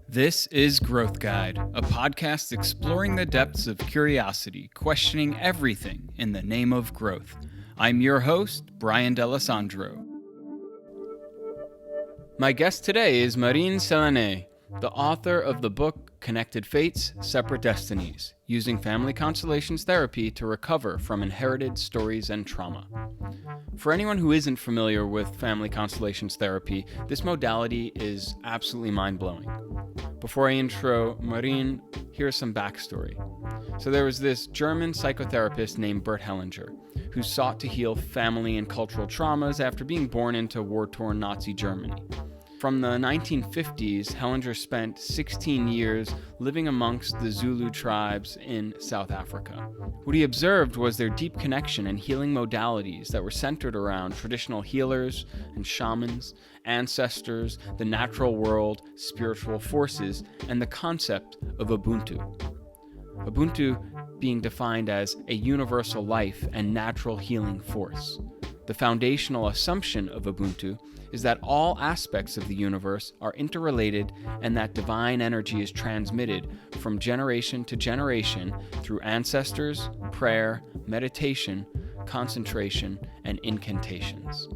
This is Growth Guide, a podcast exploring the depths of curiosity, questioning everything in the name of growth. I'm your host, Brian D'Alessandro. My guest today is Sélénée, the author of the book Connected Fates, Separate Destinies, using Family Constellations therapy to recover from inherited stories and trauma. For anyone who isn't familiar with Family Constellations therapy, this modality is absolutely mind-blowing. Before I intro Marine, here's some backstory. So there was this German psychotherapist named Bert Hellinger, who sought to heal family and cultural traumas after being born into war-torn Nazi Germany. From the 1950s, Hellinger spent 16 years living amongst the Zulu tribes in South Africa. What he observed was their deep connection and healing modalities that were centered around traditional healers and shamans, ancestors, the natural world, spiritual forces, and the concept of Ubuntu. Ubuntu being defined as a universal life and natural healing force. The foundational assumption of Ubuntu is that all aspects of the universe are interrelated and that divine energy is transmitted from generation to generation through ancestors, prayer, meditation, concentration, and incantations.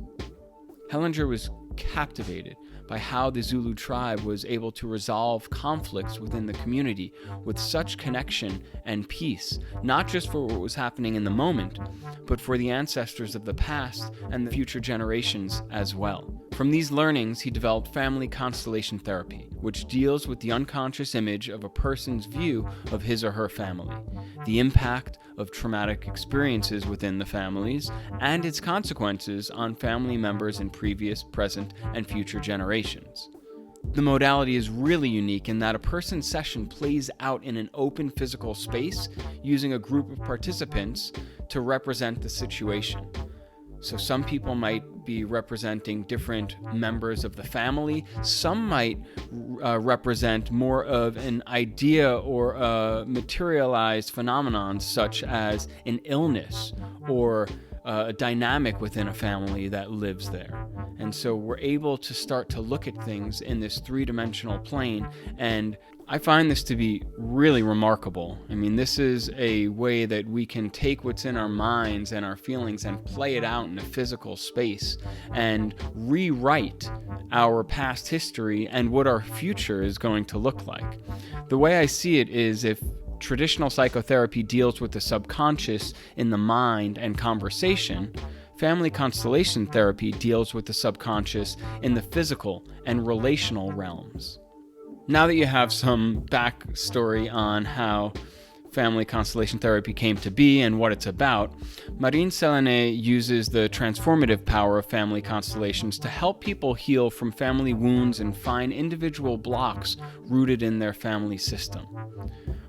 Hellinger was captivated by how the Zulu tribe was able to resolve conflicts within the community with such connection and peace, not just for what was happening in the moment, but for the ancestors of the past and the future generations as well. From these learnings, he developed Family Constellation Therapy, which deals with the unconscious image of a person's view of his or her family, the impact of traumatic experiences within the families, and its consequences on family members in previous, present, and future generations. The modality is really unique in that a person's session plays out in an open physical space using a group of participants to represent the situation. So some people might be representing different members of the family. Some might represent more of an idea or a materialized phenomenon such as an illness or a dynamic within a family that lives there. And so we're able to start to look at things in this three-dimensional plane, and I find this to be really remarkable. I mean, this is a way that we can take what's in our minds and our feelings and play it out in a physical space and rewrite our past history and what our future is going to look like. The way I see it is, if traditional psychotherapy deals with the subconscious in the mind and conversation, Family Constellation Therapy deals with the subconscious in the physical and relational realms. Now that you have some backstory on how Family Constellation Therapy came to be and what it's about, Sélénée uses the transformative power of family constellations to help people heal from family wounds and find individual blocks rooted in their family system.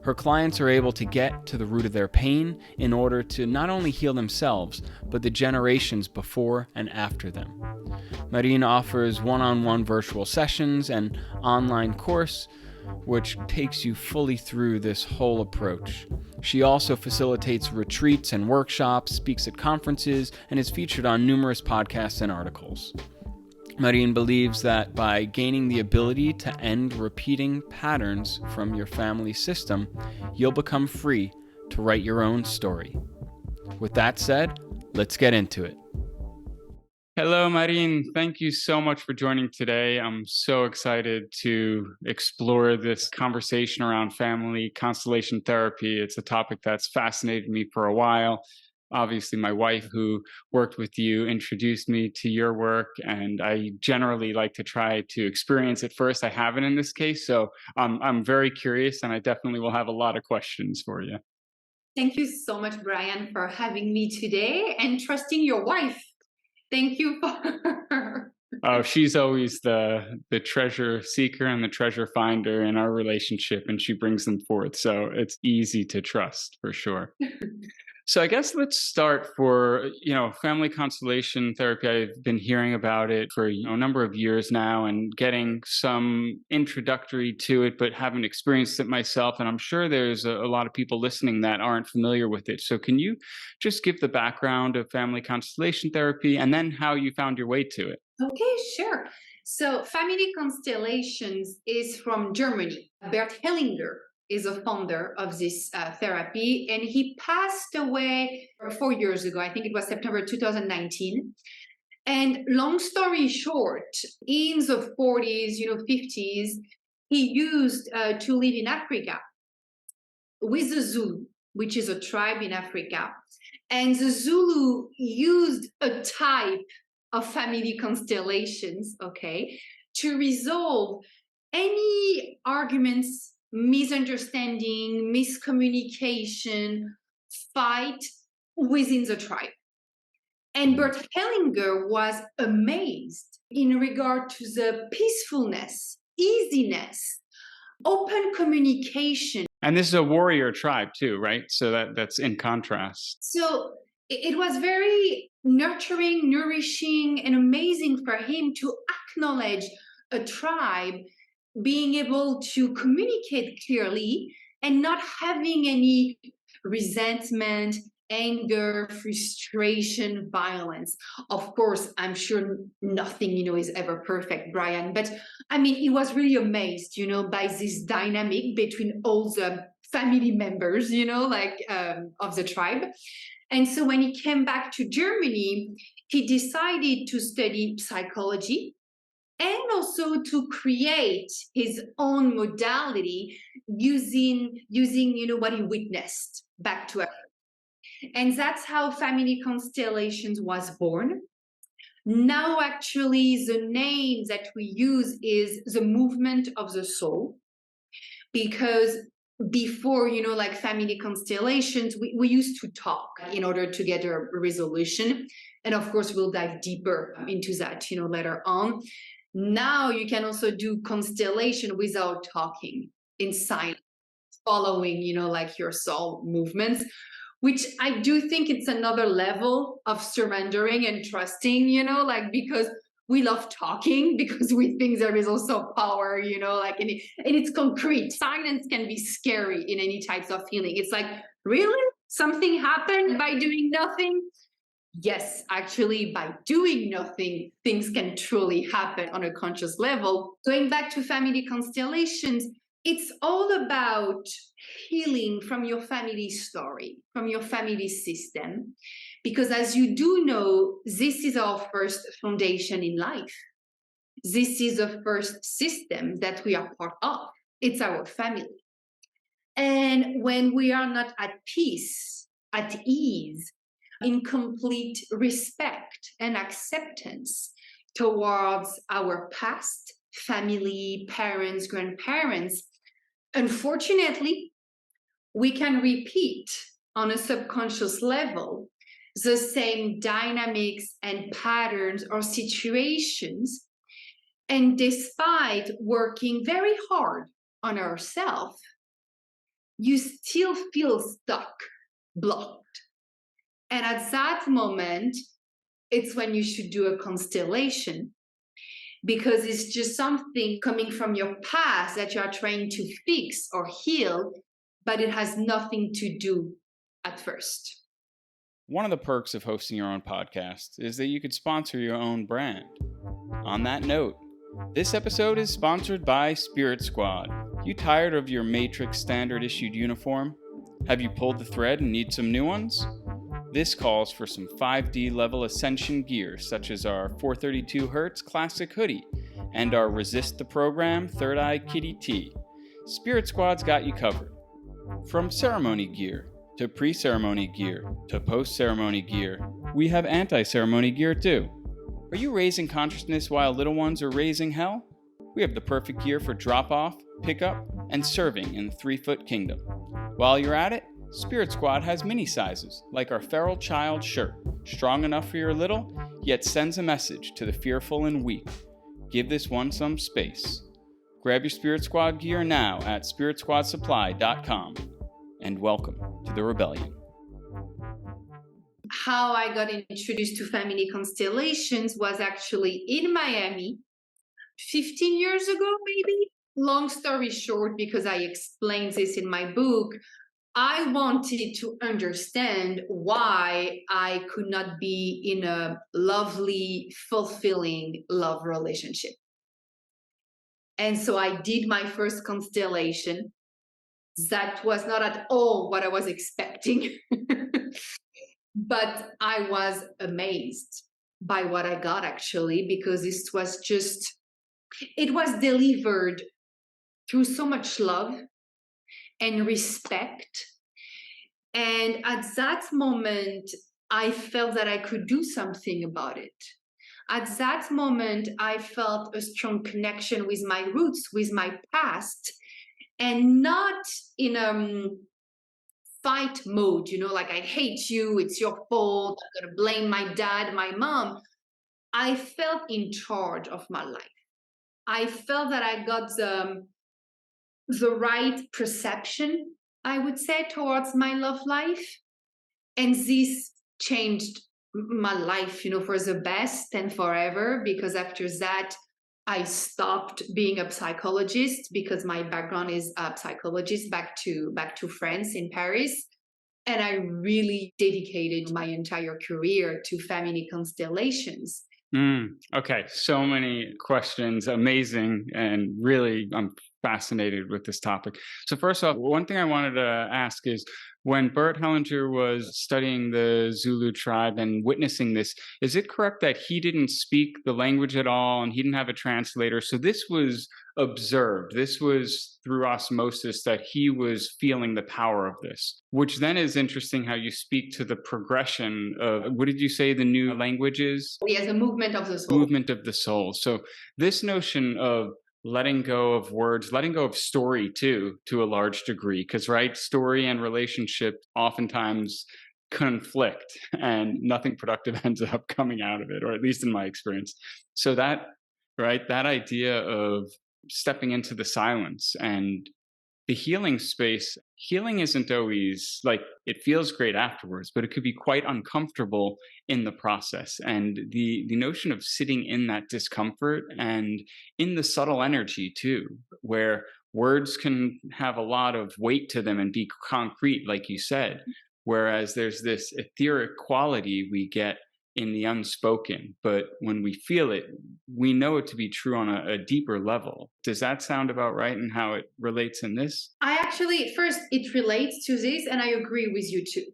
Her clients are able to get to the root of their pain in order to not only heal themselves, but the generations before and after them. Marine offers one-on-one virtual sessions and online course, which takes you fully through this whole approach. She also facilitates retreats and workshops, speaks at conferences, and is featured on numerous podcasts and articles. Marine believes that by gaining the ability to end repeating patterns from your family system, you'll become free to write your own story. With that said, let's get into it. Hello, Marine. Thank you so much for joining today. I'm so excited to explore this conversation around family constellation therapy. It's a topic that's fascinated me for a while. Obviously, my wife, who worked with you, introduced me to your work, and I generally like to try to experience it first. I haven't in this case, so I'm very curious, and I definitely will have a lot of questions for you. Thank you so much, Brian, for having me today and trusting your wife. Thank you for Oh, she's always the treasure seeker and the treasure finder in our relationship, and she brings them forth. So it's easy to trust for sure. So I guess let's start for, family constellation therapy. I've been hearing about it for a number of years now and getting some introductory to it, but haven't experienced it myself. And I'm sure there's a lot of people listening that aren't familiar with it. So can you just give the background of family constellation therapy and then how you found your way to it? Okay, sure. So Family Constellations is from Germany. Bert Hellinger is a founder of this therapy, and he passed away 4 years ago. I think it was September 2019. And long story short, in the 40s, 50s, he used to live in Africa with the Zulu, which is a tribe in Africa. And the Zulu used a type of family constellations, okay, to resolve any arguments, misunderstanding, miscommunication, fight within the tribe. And Bert Hellinger was amazed in regard to the peacefulness, easiness, open communication. And this is a warrior tribe too, right? So that's in contrast. So it was very nurturing, nourishing, and amazing for him to acknowledge a tribe being able to communicate clearly and not having any resentment, anger, frustration, violence. Of course, I'm sure nothing, is ever perfect, Brian, but I mean, he was really amazed, by this dynamic between all the family members, of the tribe. And so when he came back to Germany, he decided to study psychology and also to create his own modality using what he witnessed back to us. And that's how Family Constellations was born. Now, actually, the name that we use is the movement of the soul, because before, like Family Constellations, we used to talk in order to get a resolution. And of course, we'll dive deeper into that, later on. Now you can also do constellation without talking, in silence, following, like your soul movements, which I do think it's another level of surrendering and trusting, because we love talking because we think there is also power, and it's concrete. Silence can be scary in any types of feeling. It's like, really? Something happened by doing nothing? Yes, actually, by doing nothing, things can truly happen on a conscious level. Going back to Family Constellations, it's all about healing from your family story, from your family system. Because as you do know, this is our first foundation in life. This is the first system that we are part of. It's our family. And when we are not at peace, at ease, in complete respect and acceptance towards our past, family, parents, grandparents, unfortunately, we can repeat on a subconscious level the same dynamics and patterns or situations. And despite working very hard on ourselves, you still feel stuck, blocked. And at that moment, it's when you should do a constellation, because it's just something coming from your past that you are trying to fix or heal, but it has nothing to do at first. One of the perks of hosting your own podcast is that you could sponsor your own brand. On that note, this episode is sponsored by Spirit Squad. You tired of your Matrix standard issued uniform? Have you pulled the thread and need some new ones? This calls for some 5D level ascension gear, such as our 432Hz classic hoodie and our Resist the Program Third Eye Kitty tee. Spirit Squad's got you covered. From ceremony gear, to pre-ceremony gear, to post-ceremony gear, we have anti-ceremony gear too. Are you raising consciousness while little ones are raising hell? We have the perfect gear for drop-off, pickup, and serving in the 3-foot kingdom. While you're at it, Spirit Squad has mini sizes, like our Feral Child shirt, strong enough for your little, yet sends a message to the fearful and weak. Give this one some space. Grab your Spirit Squad gear now at spiritsquadsupply.com. And welcome to the rebellion. How I got introduced to Family Constellations was actually in Miami 15 years ago, maybe. Long story short, because I explained this in my book, I wanted to understand why I could not be in a lovely, fulfilling love relationship. And so I did my first constellation. That was not at all what I was expecting, but I was amazed by what I got actually, because it was delivered through so much love and respect. And at that moment, I felt that I could do something about it. At that moment, I felt a strong connection with my roots, with my past, and not in a fight mode, like I hate you, it's your fault, I'm going to blame my dad, my mom. I felt in charge of my life. I felt that I got the right perception, I would say, towards my love life. And this changed my life, for the best and forever, because after that, I stopped being a psychologist because my background is a psychologist back to France in Paris. And I really dedicated my entire career to family constellations. Okay, so many questions, amazing, and really I'm fascinated with this topic. So first off, one thing I wanted to ask is, when Bert Hellinger was studying the Zulu tribe and witnessing this, is it correct that he didn't speak the language at all and he didn't have a translator? So this was observed. This was through osmosis that he was feeling the power of this, which then is interesting how you speak to the progression of, what did you say the new language is? Yes, the movement of the soul. Movement of the soul. So this notion of letting go of words, letting go of story too, to a large degree, because right, story and relationship oftentimes conflict and nothing productive ends up coming out of it, or at least in my experience. So that, right, that idea of stepping into the silence and the healing space, healing isn't always like, it feels great afterwards, but it could be quite uncomfortable in the process. And the notion of sitting in that discomfort and in the subtle energy too, where words can have a lot of weight to them and be concrete, like you said, whereas there's this etheric quality we get in the unspoken, but when we feel it, we know it to be true on a deeper level. Does that sound about right in how it relates in this? First, it relates to this, and I agree with you too.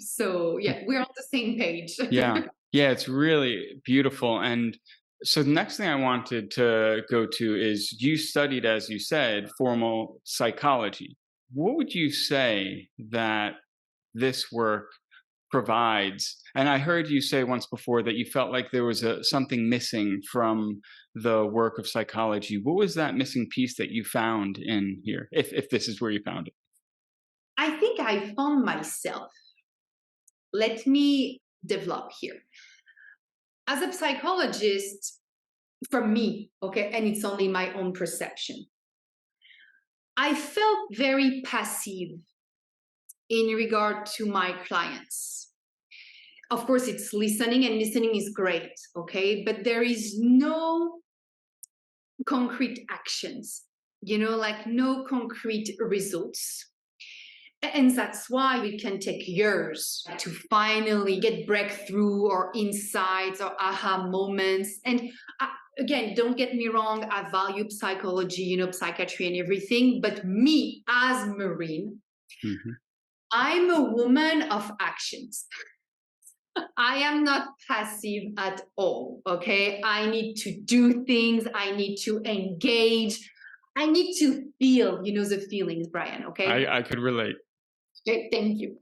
So yeah, we're on the same page. Yeah, it's really beautiful. And so the next thing I wanted to go to is, you studied, as you said, formal psychology. What would you say that this work provides? And I heard you say once before that you felt like there was something missing from the work of psychology. What was that missing piece that you found in here, if this is where you found it? I think I found myself. Let me develop here. As a psychologist, for me, okay, and it's only my own perception, I felt very passive in regard to my clients. Of course, it's listening, and listening is great, okay? But there is no concrete actions, like no concrete results. And that's why it can take years to finally get breakthrough or insights or aha moments. And again, don't get me wrong, I value psychology, psychiatry and everything. But me as Marine, I'm a woman of actions. I am not passive at all, okay? I need to do things. I need to engage. I need to feel, the feelings, Brian, okay? I could relate. Okay, thank you.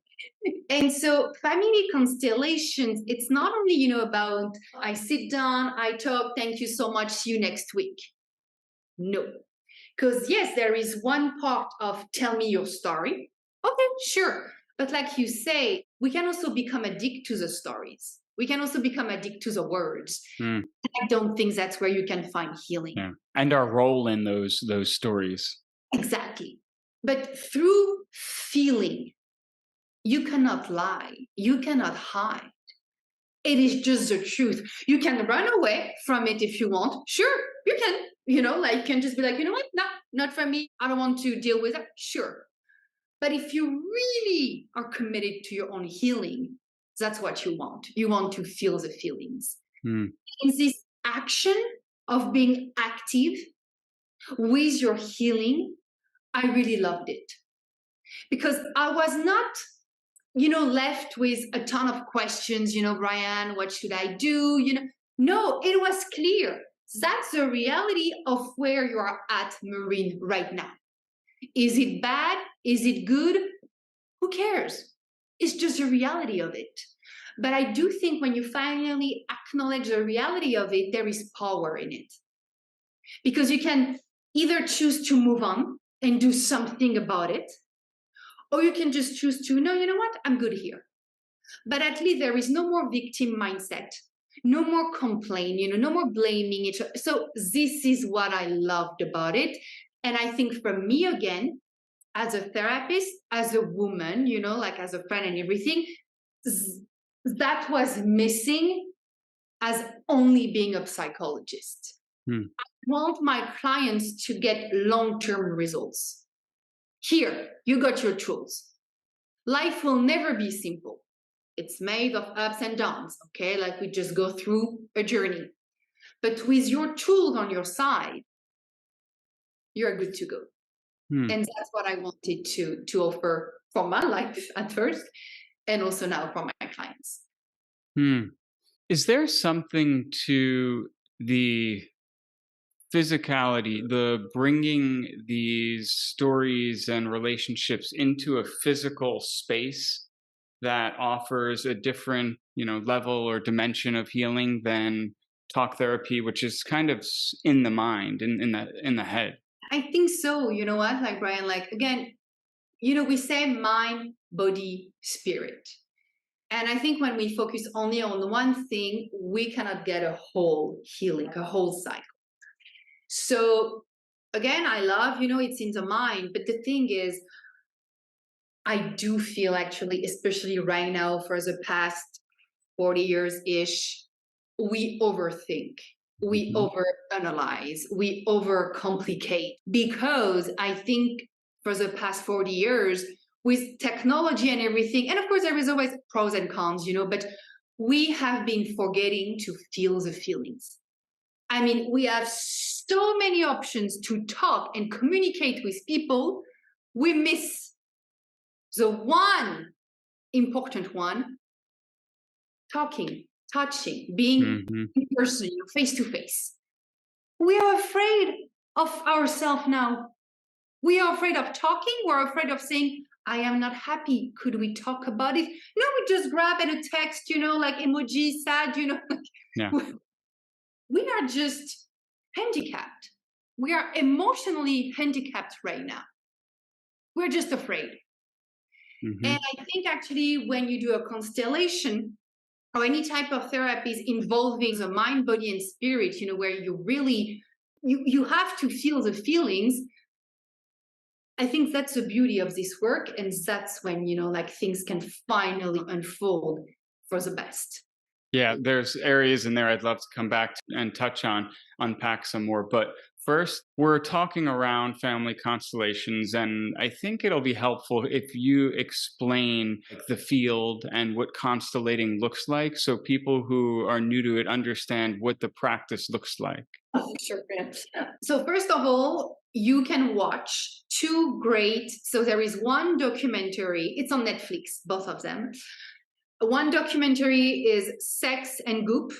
And so family constellations, it's not only, about I sit down, I talk, thank you so much, see you next week. No. Because yes, there is one part of tell me your story. Okay, sure. But like you say, we can also become addicted to the stories. We can also become addicted to the words. I don't think that's where you can find healing. Yeah. And our role in those stories. Exactly. But through feeling, you cannot lie. You cannot hide. It is just the truth. You can run away from it if you want. Sure, you can. You can just be like, you know what? No, not for me. I don't want to deal with it. Sure. But if you really are committed to your own healing, that's what you want. You want to feel the feelings. Mm. In this action of being active with your healing, I really loved it. Because I was not, left with a ton of questions, Brian, what should I do? No, it was clear. That's the reality of where you are at, Marine, right now. Is it bad? Is it good? Who cares? It's just the reality of it. But I do think when you finally acknowledge the reality of it, there is power in it. Because you can either choose to move on and do something about it, or you can just choose to, no, you know what? I'm good here. But at least there is no more victim mindset, no more complaint, no more blaming each other. So this is what I loved about it. And I think for me, again, as a therapist, as a woman, like as a friend and everything, that was missing as only being a psychologist. I want my clients to get long-term results. Here, you got your tools. Life will never be simple. It's made of ups and downs, okay? Like we just go through a journey. But with your tools on your side, you're good to go. And that's what I wanted to offer for my life at first, and also now for my clients. Is there something to the physicality, the bringing these stories and relationships into a physical space that offers a different, level or dimension of healing than talk therapy, which is kind of in the mind, in the head? I think so. You know what? Like Brian, again, we say mind, body, spirit. And I think when we focus only on one thing, we cannot get a whole healing, a whole cycle. So again, I love, it's in the mind. But the thing is, I do feel actually, especially right now for the past 40 years-ish, we overthink. We overanalyze, we overcomplicate, because I think for the past 40 years, with technology and everything, and of course there is always pros and cons, but we have been forgetting to feel the feelings. I mean, we have so many options to talk and communicate with people. We miss the one important one: talking, touching, being in person, face to face. We are afraid of ourselves now. We are afraid of talking. We're afraid of saying, I am not happy. Could we talk about it? No, we just grab at a text, like emoji, sad, Yeah. We are just handicapped. We are emotionally handicapped right now. We're just afraid. And I think actually when you do a constellation, or any type of therapies involving the mind, body, and spirit, where you really, you have to feel the feelings. I think that's the beauty of this work. And that's when, things can finally unfold for the best. Yeah, there's areas in there I'd love to come back to and touch on, unpack some more. But first, we're talking around family constellations, and I think it'll be helpful if you explain the field and what constellating looks like, so people who are new to it understand what the practice looks like. Oh, sure. So first of all, you can watch two great, so there is one documentary, it's on Netflix, both of them. One documentary is Sex and Goop,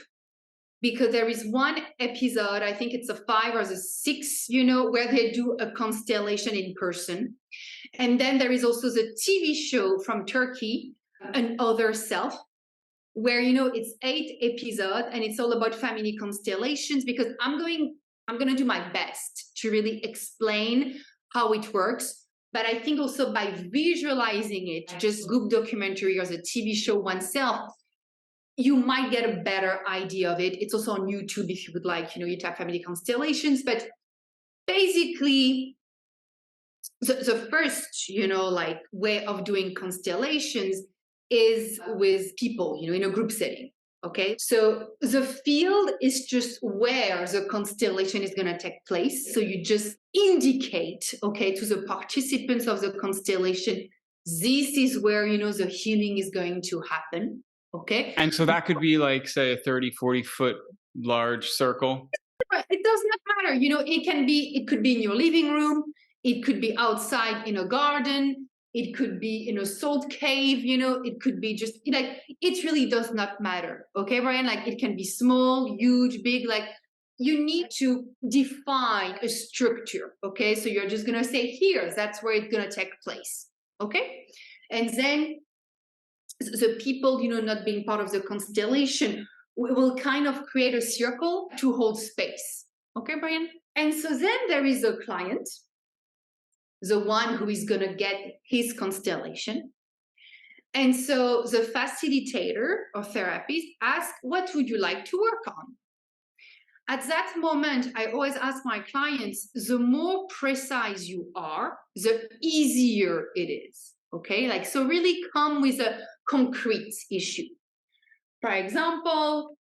because there is one episode, I think it's a 5 or the 6, where they do a constellation in person. And then there is also the TV show from Turkey, Another Self, where, it's 8 episodes and it's all about family constellations, because I'm going to do my best to really explain how it works. But I think also by visualizing it, just Goop documentary or the TV show oneself, you might get a better idea of it. It's also on YouTube if you would like, you type family constellations. But basically, the first, way of doing constellations is with people, in a group setting. Okay, so the field is just where the constellation is going to take place. So you just indicate, okay, to the participants of the constellation, this is where, the healing is going to happen. Okay. And so that could be like, say, a 30, 40-foot large circle. It does not matter. It could be in your living room. It could be outside in a garden. It could be in a salt cave, it could be just like, it really does not matter. Okay, Brian, like it can be small, huge, big, like you need to define a structure. Okay, so you're just going to say here, that's where it's going to take place. Okay, and then the people, not being part of the constellation, we will kind of create a circle to hold space. Okay, Brian? And so then there is a client, the one who is going to get his constellation. And so the facilitator or therapist asks, what would you like to work on? At that moment, I always ask my clients, the more precise you are, the easier it is. Okay, like, so really come with a concrete issue. For example,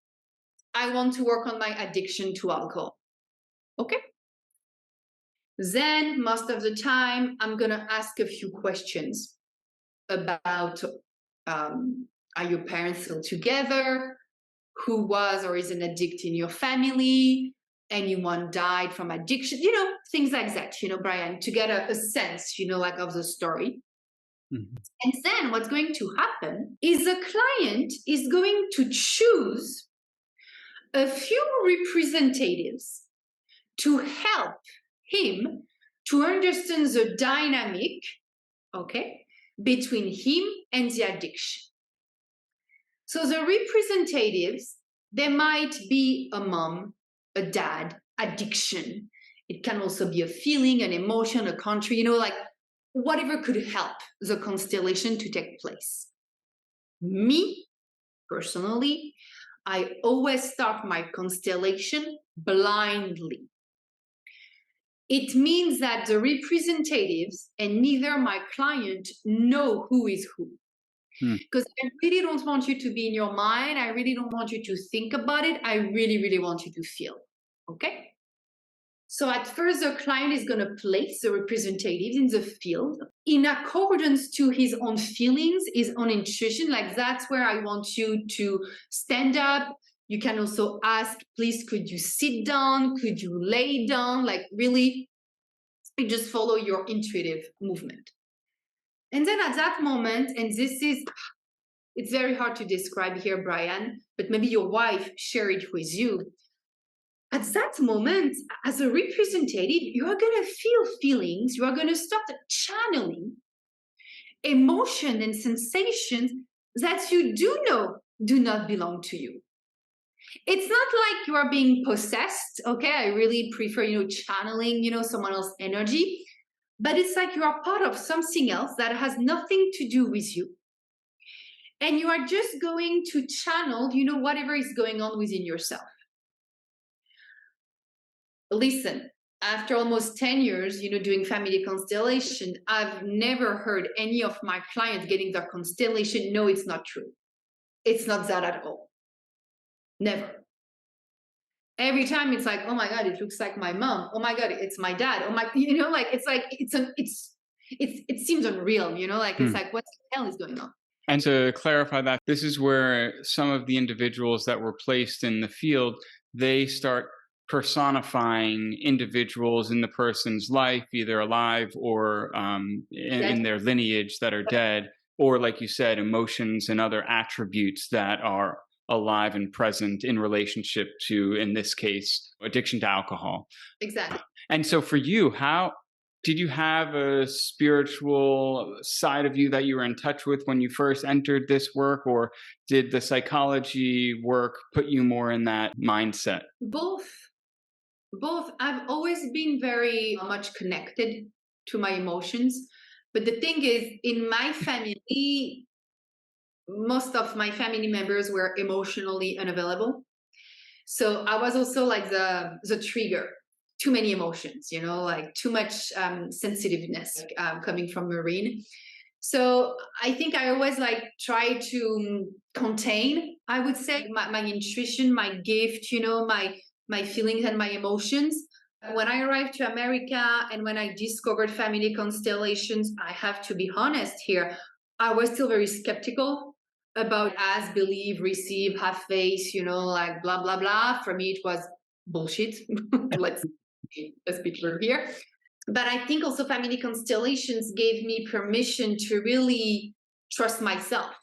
I want to work on my addiction to alcohol. Okay. Then most of the time, I'm going to ask a few questions about, are your parents still together? Who was or is an addict in your family? Anyone died from addiction? Things like that, Brian, to get a sense, like of the story. Mm-hmm. And then what's going to happen is the client is going to choose a few representatives to help him to understand the dynamic, okay, between him and the addiction. So the representatives, they might be a mom, a dad, addiction. It can also be a feeling, an emotion, a country, like whatever could help the constellation to take place. Me, personally, I always start my constellation blindly. It means that the representatives and neither my client know who is who. Because I really don't want you to be in your mind. I really don't want you to think about it. I really, really want you to feel. Okay? So at first, the client is going to place the representatives in the field in accordance to his own feelings, his own intuition. Like, that's where I want you to stand up. You can also ask, please, could you sit down? Could you lay down? Like, really, you just follow your intuitive movement. And then at that moment, and it's very hard to describe here, Brian, but maybe your wife shared it with you. At that moment, as a representative, you are going to feel feelings. You are going to start channeling emotion and sensations that you do know do not belong to you. It's not like you are being possessed. Okay, I really prefer, channeling, someone else's energy. But it's like you are part of something else that has nothing to do with you. And you are just going to channel, whatever is going on within yourself. Listen, after almost 10 years, doing family constellation, I've never heard any of my clients getting their constellation. No, it's not true. It's not that at all. Never. Every time it's like, oh my God, it looks like my mom. Oh my God, it's my dad. Oh my, it seems unreal, it's like, what the hell is going on? And to clarify that, this is where some of the individuals that were placed in the field, they start personifying individuals in the person's life, either alive or in their lineage that are dead, or like you said, emotions and other attributes that are alive and present in relationship to, in this case, addiction to alcohol. Exactly. And so for you, how did you have a spiritual side of you that you were in touch with when you first entered this work, or did the psychology work put you more in that mindset? Both. I've always been very much connected to my emotions. But the thing is, in my family, most of my family members were emotionally unavailable. So I was also like the trigger. Too many emotions, like too much sensitiveness coming from Marine. So I think I always like try to contain, I would say, my intuition, my gift, my feelings and my emotions. When I arrived to America and when I discovered Family Constellations, I have to be honest here, I was still very skeptical about ask, believe, receive, have faith, like blah, blah, blah. For me, it was bullshit. let's, let's be clear here. But I think also Family Constellations gave me permission to really trust myself.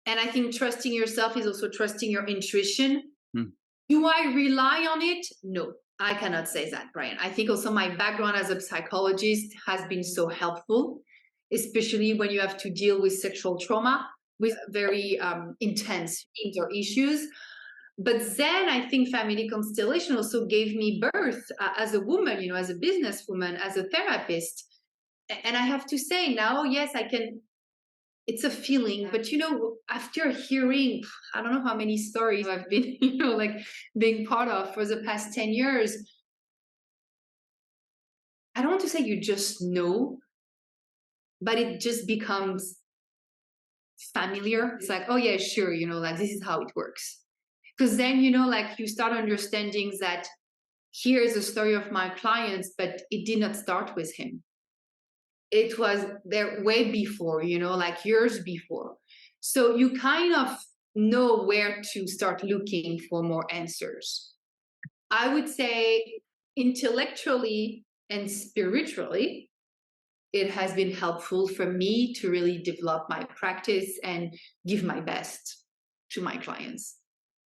And I think trusting yourself is also trusting your intuition. Hmm. Do I rely on it? No, I cannot say that, Brian. I think also my background as a psychologist has been so helpful, especially when you have to deal with sexual trauma, with very intense themes or issues. But then I think Family Constellation also gave me birth as a woman, as a businesswoman, as a therapist. And I have to say now, yes, I can. It's a feeling, but after hearing, I don't know how many stories I've been, like being part of for the past 10 years, I don't want to say you just know, but it just becomes familiar. It's like, oh yeah, sure, like this is how it works. Because then, like you start understanding that here's the story of my clients, but it did not start with him. It was there way before, like years before. So you kind of know where to start looking for more answers. I would say intellectually and spiritually, it has been helpful for me to really develop my practice and give my best to my clients.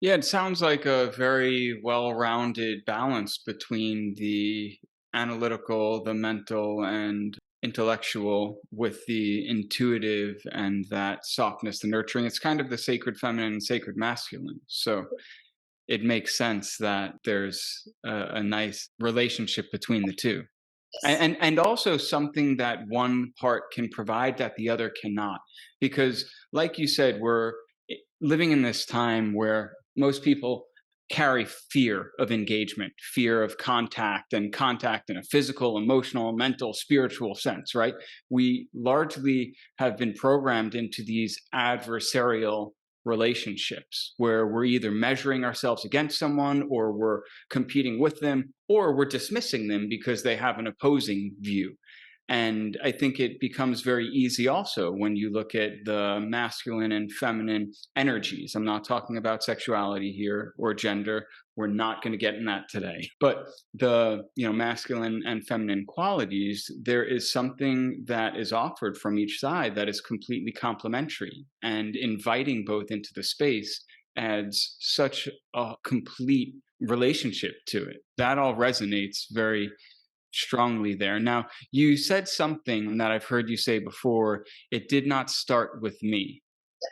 Yeah, it sounds like a very well-rounded balance between the analytical, the mental, and intellectual with the intuitive and that softness, the nurturing. It's kind of the sacred feminine and sacred masculine. So it makes sense that there's a nice relationship between the two. And also something that one part can provide that the other cannot. Because like you said, we're living in this time where most people carry fear of engagement, fear of contact, and contact in a physical, emotional, mental, spiritual sense, right? We largely have been programmed into these adversarial relationships where we're either measuring ourselves against someone or we're competing with them or we're dismissing them because they have an opposing view. And I think it becomes very easy also when you look at the masculine and feminine energies. I'm not talking about sexuality here or gender. We're not going to get in that today. But the masculine and feminine qualities, there is something that is offered from each side that is completely complementary, and inviting both into the space adds such a complete relationship to it. That all resonates very strongly there. Now, you said something that I've heard you say before. It did not start with me.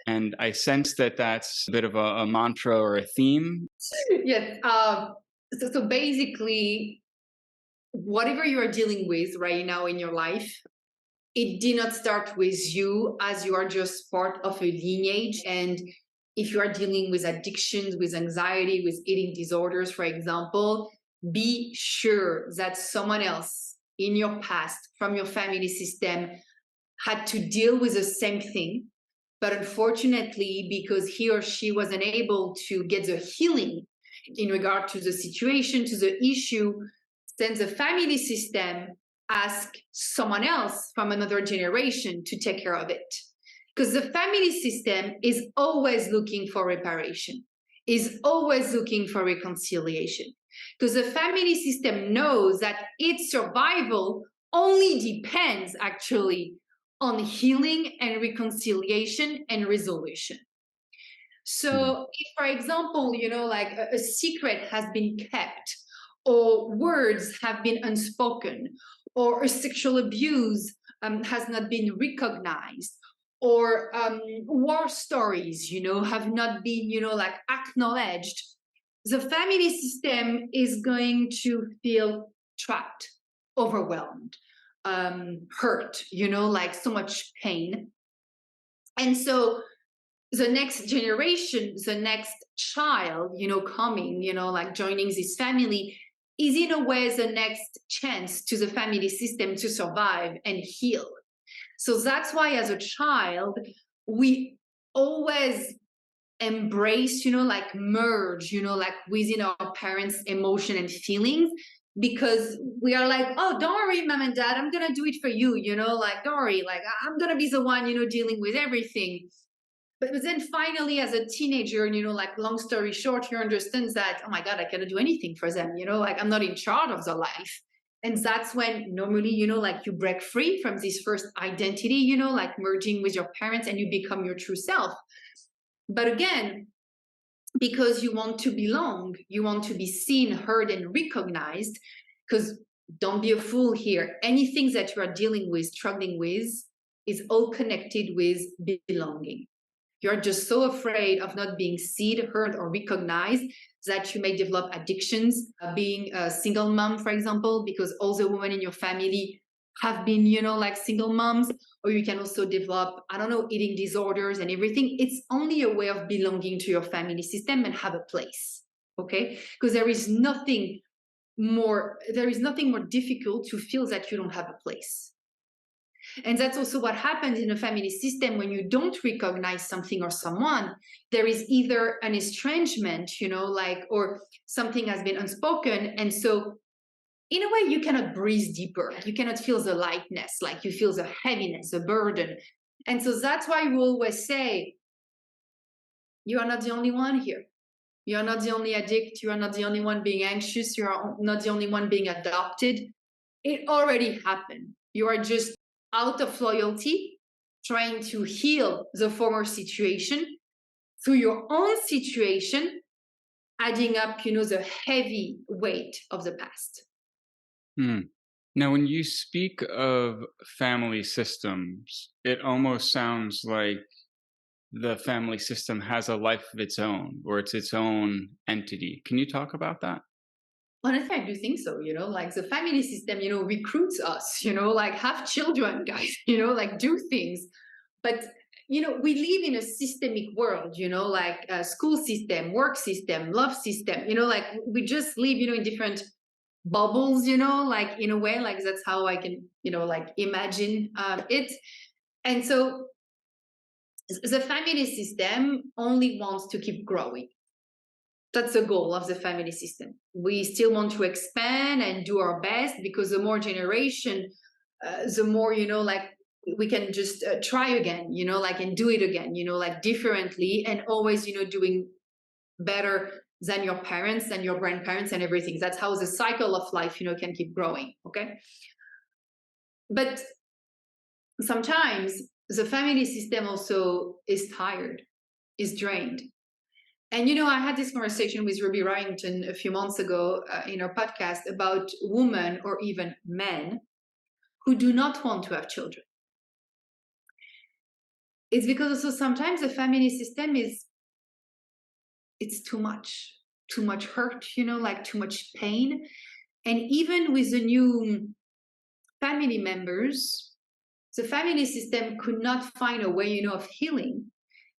And I sense that that's a bit of a mantra or a theme. Yes. So basically, whatever you are dealing with right now in your life, it did not start with you, as you are just part of a lineage. And if you are dealing with addictions, with anxiety, with eating disorders, for example, be sure that someone else in your past from your family system had to deal with the same thing. But unfortunately, because he or she was unable to get the healing in regard to the situation, to the issue, then the family system ask someone else from another generation to take care of it. Because the family system is always looking for reparation, is always looking for reconciliation. Because the family system knows that its survival only depends actually on healing and reconciliation and resolution. So if, for example, like a secret has been kept, or words have been unspoken, or a sexual abuse has not been recognized, or war stories, have not been, like acknowledged, the family system is going to feel trapped, overwhelmed, hurt, like so much pain. And so the next generation, the next child, coming, like joining this family is in a way the next chance to the family system to survive and heal. So that's why as a child, we always embrace, like merge, like within our parents' emotion and feelings, because we are like, oh, don't worry, mom and dad, I'm gonna do it for you, like don't worry, like I'm gonna be the one, dealing with everything. But then finally, as a teenager, like long story short, you understand that, oh my God, I cannot do anything for them, like I'm not in charge of their life. And that's when normally, like you break free from this first identity, like merging with your parents and you become your true self. But again, because you want to belong, you want to be seen, heard, and recognized. Because don't be a fool here. Anything that you are dealing with, struggling with, is all connected with belonging. You're just so afraid of not being seen, heard, or recognized that you may develop addictions. Being a single mom, for example, because all the women in your family have been, like single moms, or you can also develop, I don't know, eating disorders and everything. It's only a way of belonging to your family system and have a place, okay? Because there is nothing more difficult to feel that you don't have a place. And that's also what happens in a family system when you don't recognize something or someone. There is either an estrangement, or something has been unspoken. And so, in a way, you cannot breathe deeper. You cannot feel the lightness, like you feel the heaviness, the burden. And so that's why we always say, you are not the only one here. You are not the only addict. You are not the only one being anxious. You are not the only one being adopted. It already happened. You are just out of loyalty, trying to heal the former situation through your own situation, adding up, the heavy weight of the past. Now, when you speak of family systems, it almost sounds like the family system has a life of its own, or it's its own entity. Can you talk about that? Honestly, I do think so, like the family system, recruits us, like have children, guys, like do things. But, we live in a systemic world, like a school system, work system, love system, like we just live, in different bubbles, like in a way, like that's how I can, like imagine it. And so the family system only wants to keep growing. That's the goal of the family system. We still want to expand and do our best, because the more generation, the more, like we can just try again, like and do it again, like differently, and always, doing better than your parents and your grandparents and everything. That's how the cycle of life, can keep growing. Okay. But sometimes the family system also is tired, is drained. And, I had this conversation with Ruby Ryington a few months ago in our podcast about women or even men who do not want to have children. It's because also sometimes the family system it's too much hurt, like too much pain. And even with the new family members, the family system could not find a way, of healing.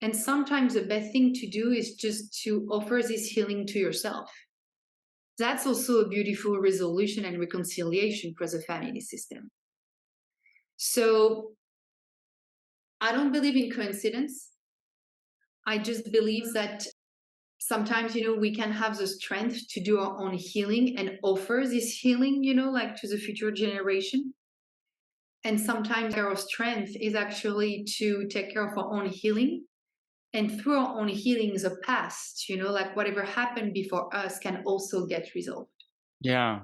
And sometimes the best thing to do is just to offer this healing to yourself. That's also a beautiful resolution and reconciliation for the family system. So I don't believe in coincidence. I just believe that sometimes, we can have the strength to do our own healing and offer this healing, like to the future generation. And sometimes our strength is actually to take care of our own healing. And through our own healing, the past, like whatever happened before us can also get resolved. Yeah.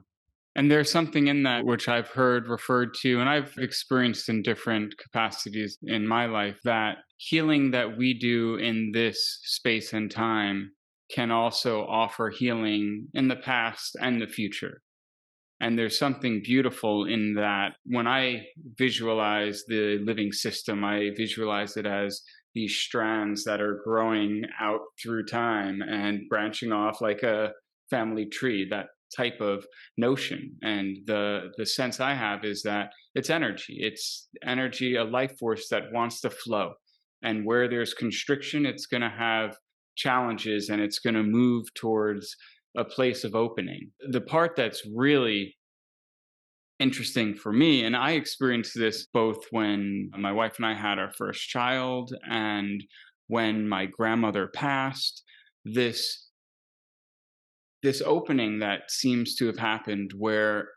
And there's something in that which I've heard referred to, and I've experienced in different capacities in my life, that healing that we do in this space and time can also offer healing in the past and the future. And there's something beautiful in that. When I visualize the living system, I visualize it as these strands that are growing out through time and branching off like a family tree, that type of notion. And the sense I have is that it's energy, a life force that wants to flow. And where there's constriction, it's going to have challenges, and it's going to move towards a place of opening. The part that's really interesting for me. And I experienced this both when my wife and I had our first child and when my grandmother passed. This opening that seems to have happened where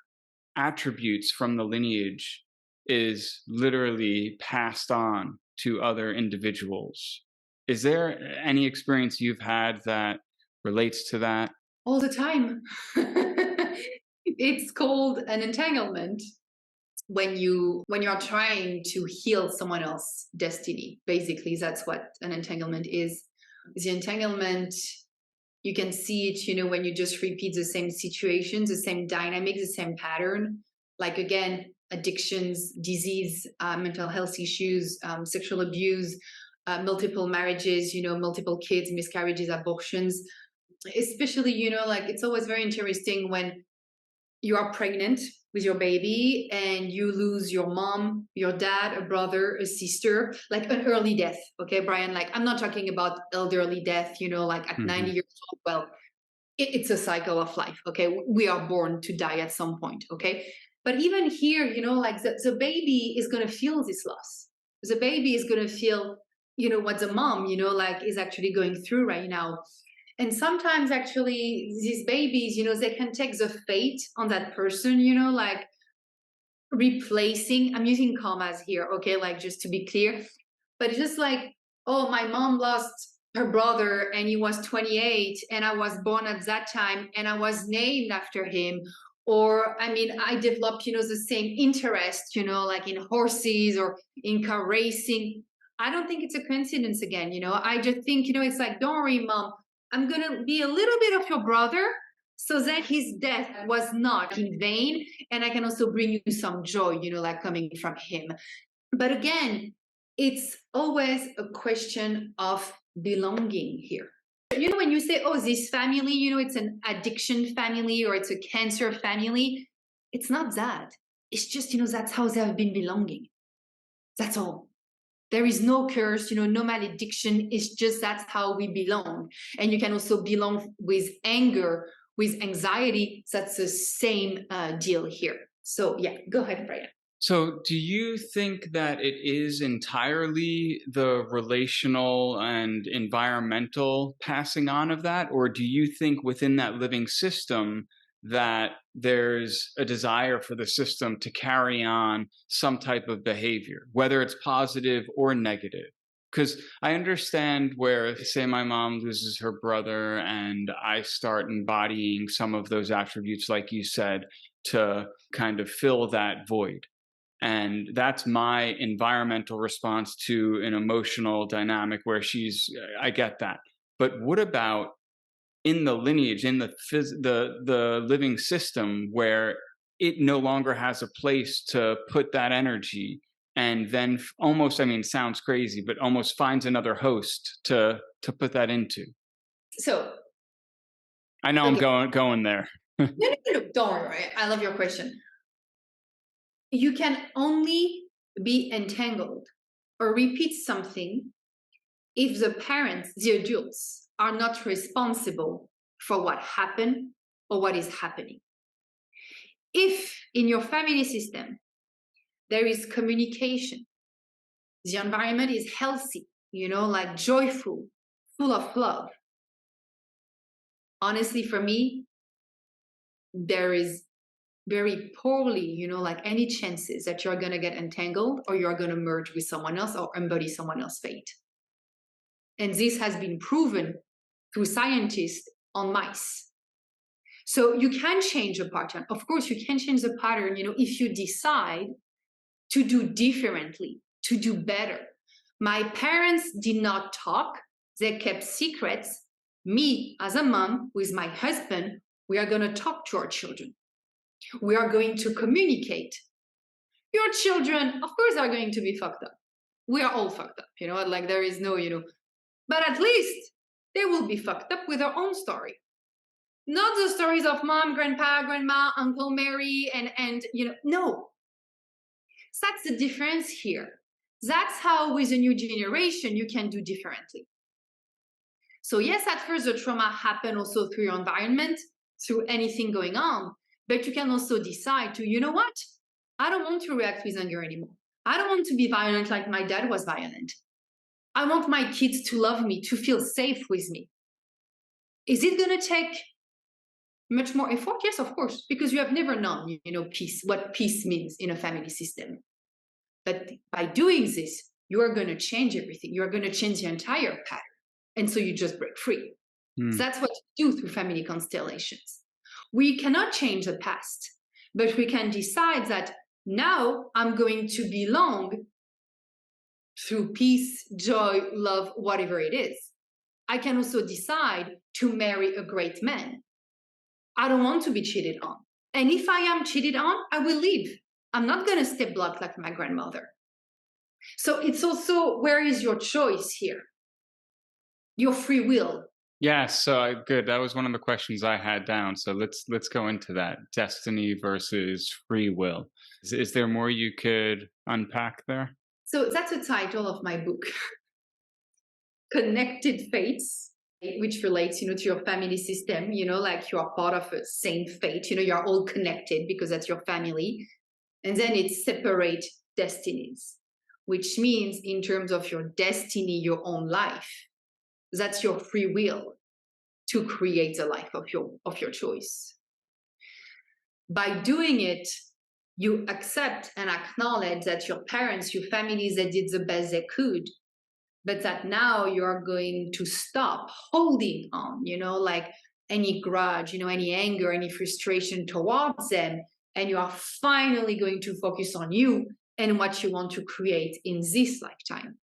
attributes from the lineage is literally passed on to other individuals. Is there any experience you've had that relates to that? All the time. It's called an entanglement when you're trying to heal someone else's destiny. Basically, that's what an entanglement is. The entanglement, you can see it, when you just repeat the same situations, the same dynamic, the same pattern. Like again, addictions, disease, mental health issues, sexual abuse, multiple marriages, multiple kids, miscarriages, abortions. Especially, like it's always very interesting when you are pregnant with your baby and you lose your mom, your dad, a brother, a sister, like an early death. Okay, Brian, like I'm not talking about elderly death, like at 90 Mhm. years old. Well, it's a cycle of life. Okay, we are born to die at some point. Okay, but even here, like the baby is going to feel this loss. The baby is going to feel, what the mom, like is actually going through right now. And sometimes actually these babies, they can take the fate on that person, like replacing, I'm using commas here, okay, like just to be clear, but it's just like, oh, my mom lost her brother and he was 28 and I was born at that time and I was named after him. Or, I mean, I developed, the same interest, like in horses or in car racing. I don't think it's a coincidence again, I just think, it's like, don't worry, mom, I'm going to be a little bit of your brother so that his death was not in vain. And I can also bring you some joy, like coming from him. But again, it's always a question of belonging here. When you say, oh, this family, it's an addiction family or it's a cancer family, it's not that. It's just, that's how they have been belonging. That's all. There is no curse, no malediction. It's just that's how we belong. And you can also belong with anger, with anxiety. That's the same deal here. So yeah, go ahead, Brian. So, do you think that it is entirely the relational and environmental passing on of that? Or do you think within that living system that there's a desire for the system to carry on some type of behavior, whether it's positive or negative? Because I understand where, say, my mom loses her brother and I start embodying some of those attributes, like you said, to kind of fill that void. And that's my environmental response to an emotional dynamic where I get that. But what about in the lineage, in the living system where it no longer has a place to put that energy, and then almost, I mean, sounds crazy, but almost finds another host to put that into? So I know I'm okay. going there. No, don't worry. I love your question. You can only be entangled or repeat something if the parents, the adults, are not responsible for what happened or what is happening. If in your family system there is communication, the environment is healthy, like joyful, full of love, honestly, for me, there is very poorly, like any chances that you're going to get entangled or you're going to merge with someone else or embody someone else's fate. And this has been proven through scientists on mice. So you can change a pattern. Of course, you can change the pattern, if you decide to do differently, to do better. My parents did not talk. They kept secrets. Me, as a mom, with my husband, we are going to talk to our children. We are going to communicate. Your children, of course, are going to be fucked up. We are all fucked up, like there is no, but at least they will be fucked up with their own story. Not the stories of mom, grandpa, grandma, uncle Mary, and no. So that's the difference here. That's how with a new generation you can do differently. So yes, at first the trauma happened also through your environment, through anything going on. But you can also decide to, you know what? I don't want to react with anger anymore. I don't want to be violent like my dad was violent. I want my kids to love me, to feel safe with me. Is it going to take much more effort? Yes, of course, because you have never known, peace, what peace means in a family system. But by doing this, you are going to change everything. You are going to change the entire pattern. And so you just break free. So that's what we do through family constellations. We cannot change the past, but we can decide that now I'm going to belong through peace, joy, love, whatever it is. I can also decide to marry a great man. I don't want to be cheated on. And if I am cheated on, I will leave. I'm not going to stay blocked like my grandmother. So it's also, where is your choice here? Your free will. Yes, so good. That was one of the questions I had down. So let's go into that. Destiny versus free will. Is there more you could unpack there? So that's the title of my book, Connected Fates, which relates, to your family system, like you are part of a same fate, you're all connected because that's your family. And then it's separate destinies, which means in terms of your destiny, your own life, that's your free will to create a life of your choice. By doing it, you accept and acknowledge that your parents, your families, they did the best they could, but that now you're going to stop holding on, like any grudge, any anger, any frustration towards them, and you are finally going to focus on you and what you want to create in this lifetime.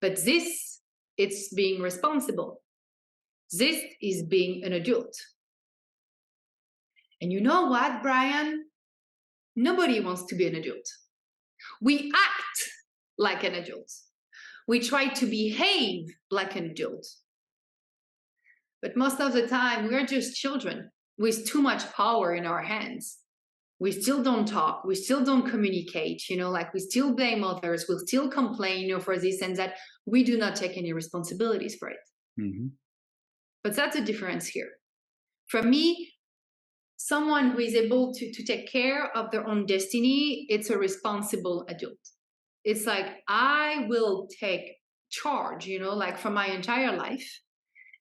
But this, it's being responsible. This is being an adult. And you know what, Brian? Nobody wants to be an adult. We act like an adult. We try to behave like an adult. But most of the time, we're just children with too much power in our hands. We still don't talk. We still don't communicate, like we still blame others. We'll still complain, for this and that. We do not take any responsibilities for it. Mm-hmm. But that's the difference here. For me, someone who is able to take care of their own destiny, it's a responsible adult. It's like, I will take charge, like for my entire life.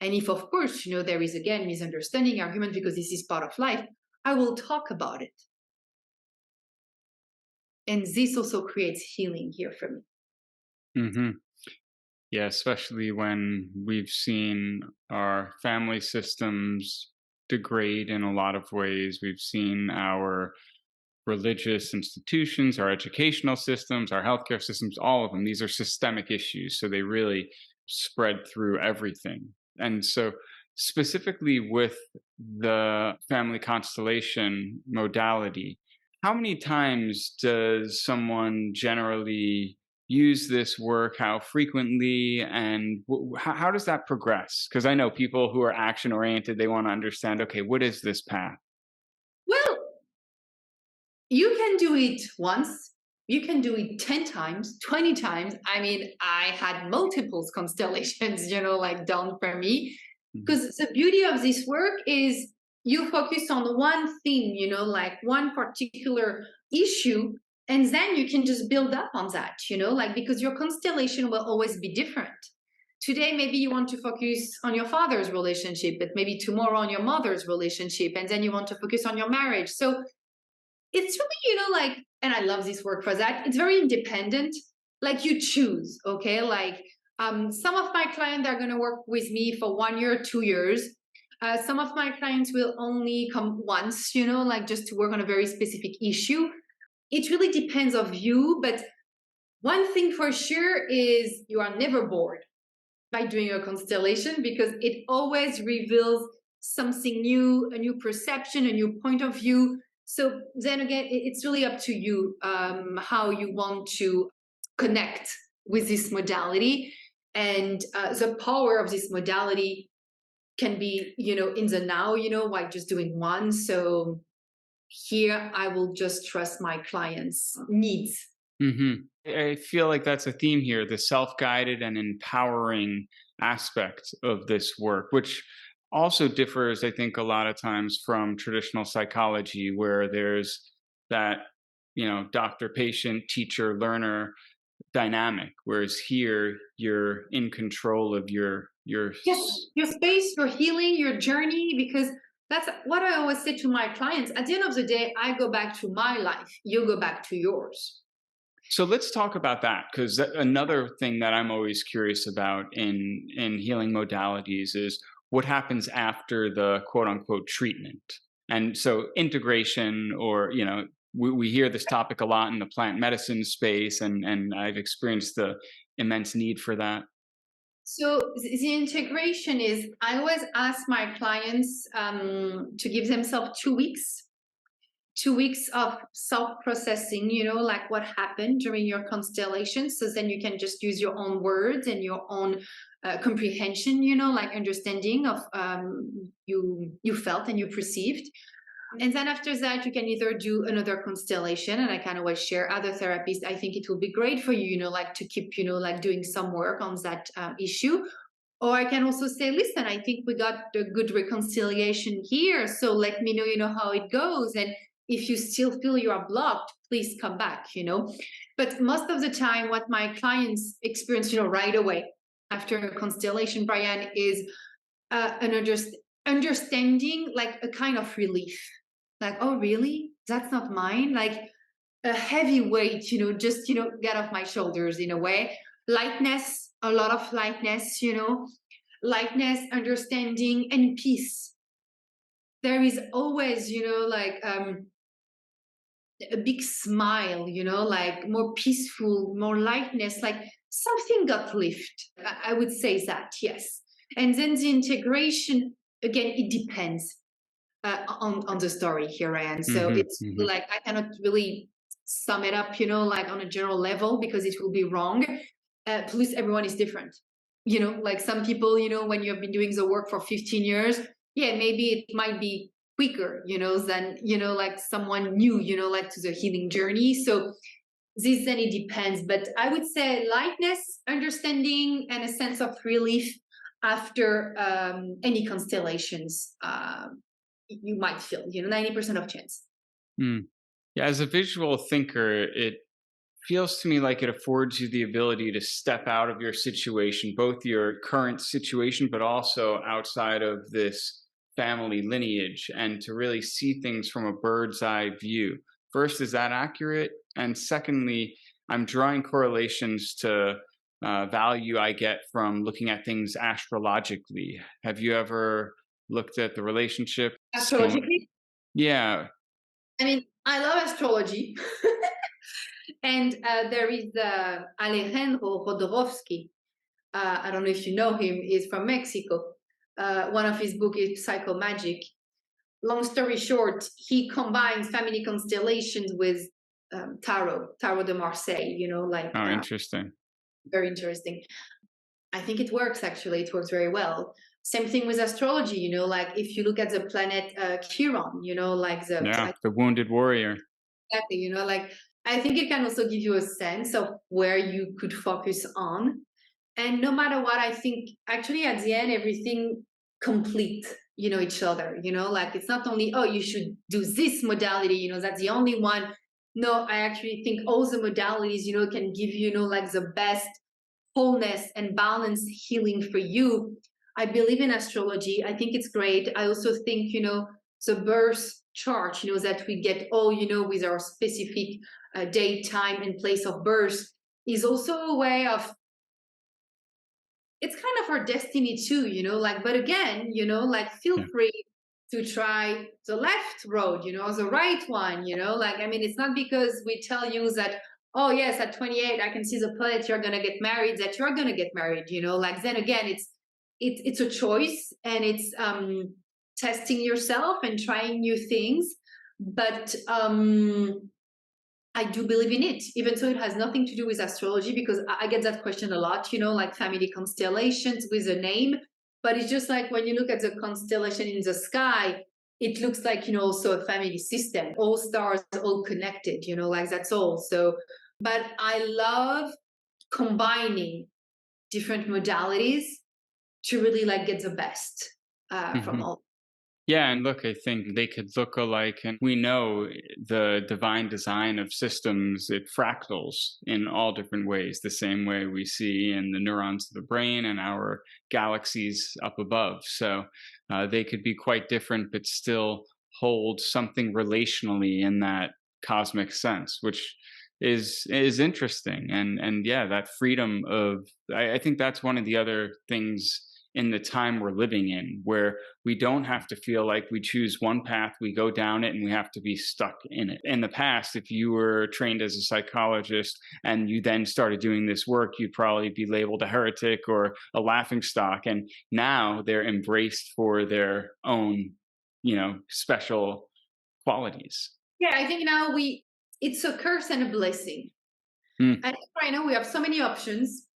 And if, of course, there is, again, misunderstanding, argument, because this is part of life, I will talk about it. And this also creates healing here for me. Mm-hmm. Yeah, especially when we've seen our family systems degrade in a lot of ways. We've seen our religious institutions, our educational systems, our healthcare systems, all of them. These are systemic issues. So they really spread through everything. And so specifically with the family constellation modality, how many times does someone generally use this work? How frequently? And how does that progress? Because I know people who are action oriented, they want to understand, okay, what is this path? Well, you can do it once. You can do it 10 times, 20 times. I mean, I had multiple constellations, like done for me. Because the beauty of this work is you focus on one thing, like one particular issue, and then you can just build up on that, because your constellation will always be different. Today, maybe you want to focus on your father's relationship, but maybe tomorrow on your mother's relationship, and then you want to focus on your marriage. So it's really, and I love this work for that. It's very independent. Like you choose, okay? Like some of my clients are going to work with me for 1 year, 2 years. Some of my clients will only come once, like just to work on a very specific issue. It really depends of you. But one thing for sure is you are never bored by doing a constellation because it always reveals something new, a new perception, a new point of view. So then again, it's really up to you how you want to connect with this modality. And the power of this modality can be, in the now, while just doing one. So here I will just trust my clients' needs. Mm-hmm. I feel like that's a theme here, the self-guided and empowering aspect of this work, which also differs, I think, a lot of times from traditional psychology, where there's that, doctor, patient, teacher, learner dynamic. Whereas here, you're in control of Yes, your space, your healing, your journey, because that's what I always say to my clients. At the end of the day, I go back to my life, you go back to yours. So let's talk about that, because another thing that I'm always curious about in healing modalities is what happens after the quote unquote treatment. And so integration, or we hear this topic a lot in the plant medicine space, and I've experienced the immense need for that. So the integration is, I always ask my clients to give themselves 2 weeks, 2 weeks of self-processing, like what happened during your constellation. So then you can just use your own words and your own comprehension, like understanding of you felt and you perceived. And then after that, you can either do another constellation, and I can always share other therapists. I think it will be great for you, like to keep, like doing some work on that issue. Or I can also say, listen, I think we got a good reconciliation here. So let me know, how it goes. And if you still feel you are blocked, please come back. But most of the time, what my clients experience, right away after a constellation, Brian, is an understanding, like a kind of relief. Like, oh, really? That's not mine. Like a heavy weight, just, get off my shoulders in a way. Lightness, a lot of lightness, lightness, understanding, and peace. There is always, like a big smile, like more peaceful, more lightness, like something got lifted. I would say that, yes. And then the integration, again, it depends on the story here, Anne. So it's like I cannot really sum it up, like on a general level, because it will be wrong. Plus, everyone is different. Like some people, when you have been doing the work for 15 years, yeah, maybe it might be quicker, than, like someone new, like to the healing journey. So this then it depends. But I would say lightness, understanding, and a sense of relief after any constellations. You might feel, 90% of chance. Yeah, as a visual thinker, it feels to me like it affords you the ability to step out of your situation, both your current situation, but also outside of this family lineage, and to really see things from a bird's eye view. First, is that accurate? And secondly, I'm drawing correlations to value I get from looking at things astrologically. Have you ever looked at the relationship? Astrologically? Yeah. I mean, I love astrology. And there is Alejandro Jodorowsky. I don't know if you know him. He's from Mexico. One of his books is Psychomagic. Long story short, he combines family constellations with tarot de Marseille, Oh, interesting. Very interesting. I think it works, actually. It works very well. Same thing with astrology, like if you look at the planet Chiron, like the wounded warrior. Exactly, like I think it can also give you a sense of where you could focus on. And no matter what, I think actually at the end, everything complete, each other, like it's not only, oh, you should do this modality, that's the only one. No, I actually think all the modalities, can give you, like the best wholeness and balance healing for you. I believe in astrology. I think it's great. I also think, the birth chart, that we get all, with our specific date, time, and place of birth is also a way of, it's kind of our destiny too, but again, like feel free to try the left road, the right one, I mean, it's not because we tell you that, oh yes, at 28, I can see the planet you're going to get married, that you're going to get married, like then again, it's a choice, and it's testing yourself and trying new things. But I do believe in it, even though it has nothing to do with astrology, because I get that question a lot, like family constellations with a name. But it's just like when you look at the constellation in the sky, it looks like, also a family system, all stars, all connected, like that's all. So, but I love combining different modalities to really like get the best from Mhm. all. Yeah, and look, I think they could look alike, and we know the divine design of systems, it fractals in all different ways, the same way we see in the neurons of the brain and our galaxies up above. So they could be quite different, but still hold something relationally in that cosmic sense, which is interesting. And yeah, that freedom of I think that's one of the other things in the time we're living in, where we don't have to feel like we choose one path, we go down it, and we have to be stuck in it. In the past, if you were trained as a psychologist and you then started doing this work, you'd probably be labeled a heretic or a laughing stock. And now they're embraced for their own, special qualities. Yeah, I think now it's a curse and a blessing. Mm. I think right now we have so many options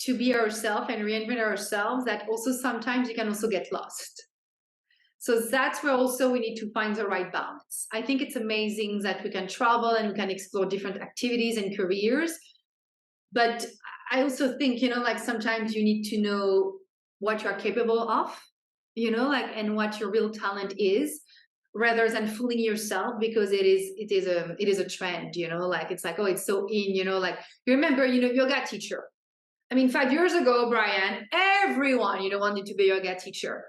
to be ourselves and reinvent ourselves that also sometimes you can also get lost. So that's where also we need to find the right balance. I think it's amazing that we can travel and we can explore different activities and careers. But I also think, like sometimes you need to know what you're capable of, and what your real talent is, rather than fooling yourself because it is a trend, like it's like, oh, it's so in, like you remember, yoga teacher. I mean, 5 years ago, Brian, everyone, wanted to be a yoga teacher.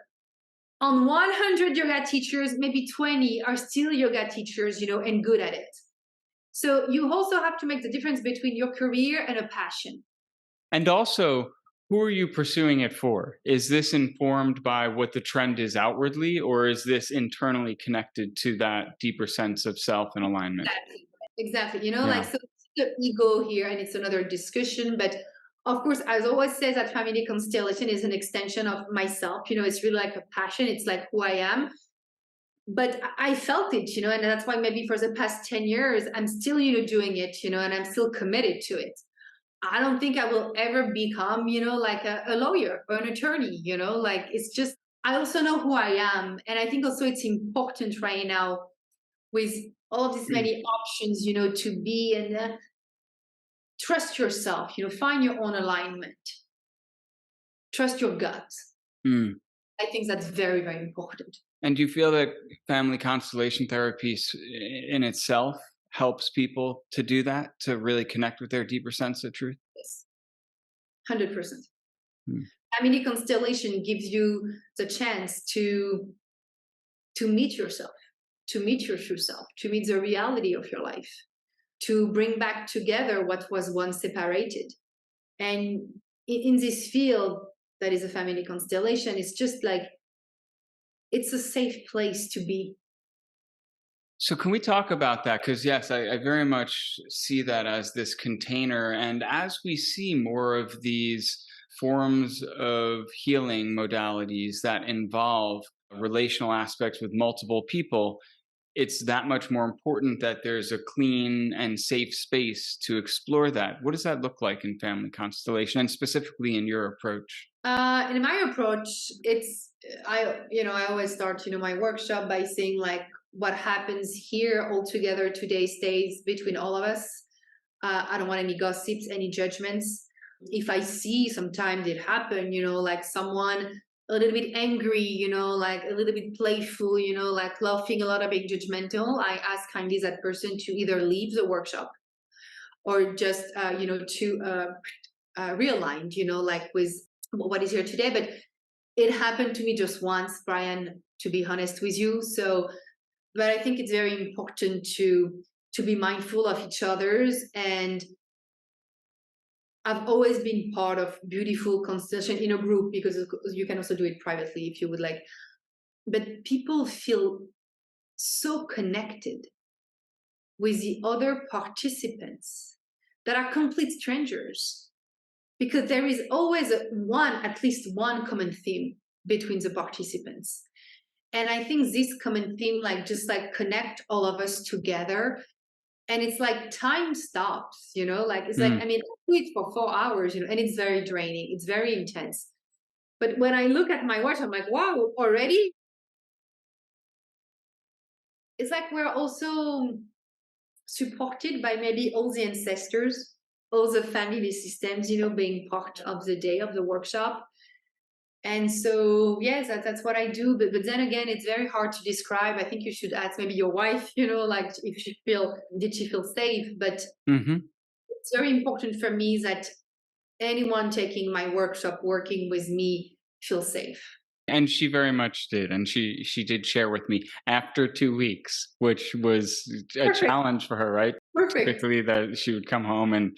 On 100 yoga teachers, maybe 20 are still yoga teachers, and good at it. So you also have to make the difference between your career and a passion. And also, who are you pursuing it for? Is this informed by what the trend is outwardly, or is this internally connected to that deeper sense of self and alignment? Exactly. Exactly. Like, Yeah. so it's the ego here, and it's another discussion. But of course, as always says, that family constellation is an extension of myself. It's really like a passion. It's like who I am. But I felt it, and that's why maybe for the past 10 years, I'm still, doing it, and I'm still committed to it. I don't think I will ever become, like a lawyer or an attorney, like it's just, I also know who I am. And I think also it's important right now with all these Mm. many options, to be and trust yourself, find your own alignment, trust your gut. Mm. I think that's very, very important. And do you feel that family constellation therapy in itself helps people to do that, to really connect with their deeper sense of truth? Yes, 100%. Mm. Family constellation gives you the chance to meet yourself, to meet your true self, to meet the reality of your life, to bring back together what was once separated. And in this field that is a family constellation, it's just like it's a safe place to be. So, can we talk about that? Because, yes, I very much see that as this container. And as we see more of these forms of healing modalities that involve relational aspects with multiple people, it's that much more important that there's a clean and safe space to explore that. What does that look like in family constellation and specifically in your approach? In my approach, it's I always start my workshop by saying like what happens here all together today stays between all of us. I don't want any gossips, any judgments. If I see sometimes it happen, like someone a little bit angry, like a little bit playful, like laughing a lot, being judgmental, I ask kindly that person to either leave the workshop or just, to realign, like with what is here today. But it happened to me just once, Brian, to be honest with you. So, but I think it's very important to be mindful of each other's. And I've always been part of beautiful constellation in a group because you can also do it privately if you would like. But people feel so connected with the other participants that are complete strangers because there is always at least one common theme between the participants. And I think this common theme, like just like connect all of us together. And it's like time stops, like it's like, Mm. I mean, I do it for 4 hours, and it's very draining. It's very intense. But when I look at my watch, I'm like, wow, already? It's like we're also supported by maybe all the ancestors, all the family systems, being part of the day of the workshop. And so, yes, that's what I do. But then again, it's very hard to describe. I think you should ask maybe your wife, like if did she feel safe? But Mm-hmm. it's very important for me that anyone taking my workshop, working with me, feels safe. And she very much did. And she did share with me after 2 weeks, which was a Perfect. challenge for her, right? Perfect. Typically that she would come home and,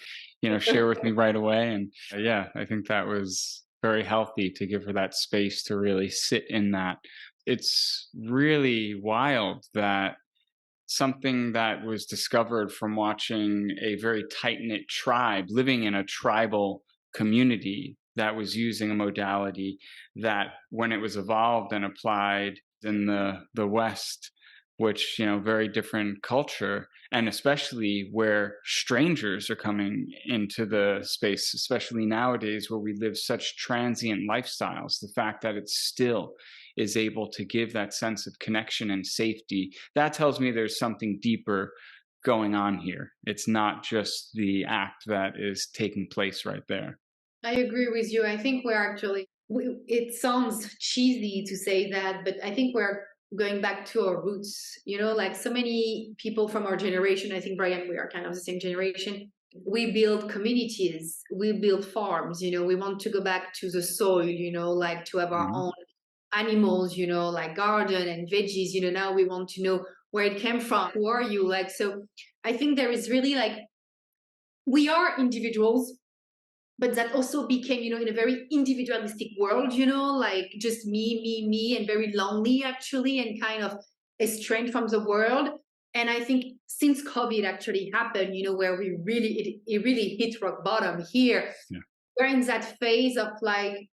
share with me right away. And yeah, I think that was very healthy to give her that space to really sit in that. It's really wild that something that was discovered from watching a very tight knit tribe living in a tribal community that was using a modality that, when it was evolved and applied in the West, which, very different culture, and especially where strangers are coming into the space, especially nowadays where we live such transient lifestyles, the fact that it still is able to give that sense of connection and safety, that tells me there's something deeper going on here. It's not just the act that is taking place right there. I agree with you. I think it sounds cheesy to say that, but I think we're going back to our roots, like so many people from our generation. I think, Brian, we are kind of the same generation. We build communities, we build farms, we want to go back to the soil, like to have our Mhm. own animals, like garden and veggies, now we want to know where it came from. Who are you? Like, so I think there is really like, we are individuals, but that also became, in a very individualistic world, like just me, and very lonely actually, and kind of estranged from the world. And I think since COVID actually happened, where it really hit rock bottom here, Yeah. we're in that phase of like,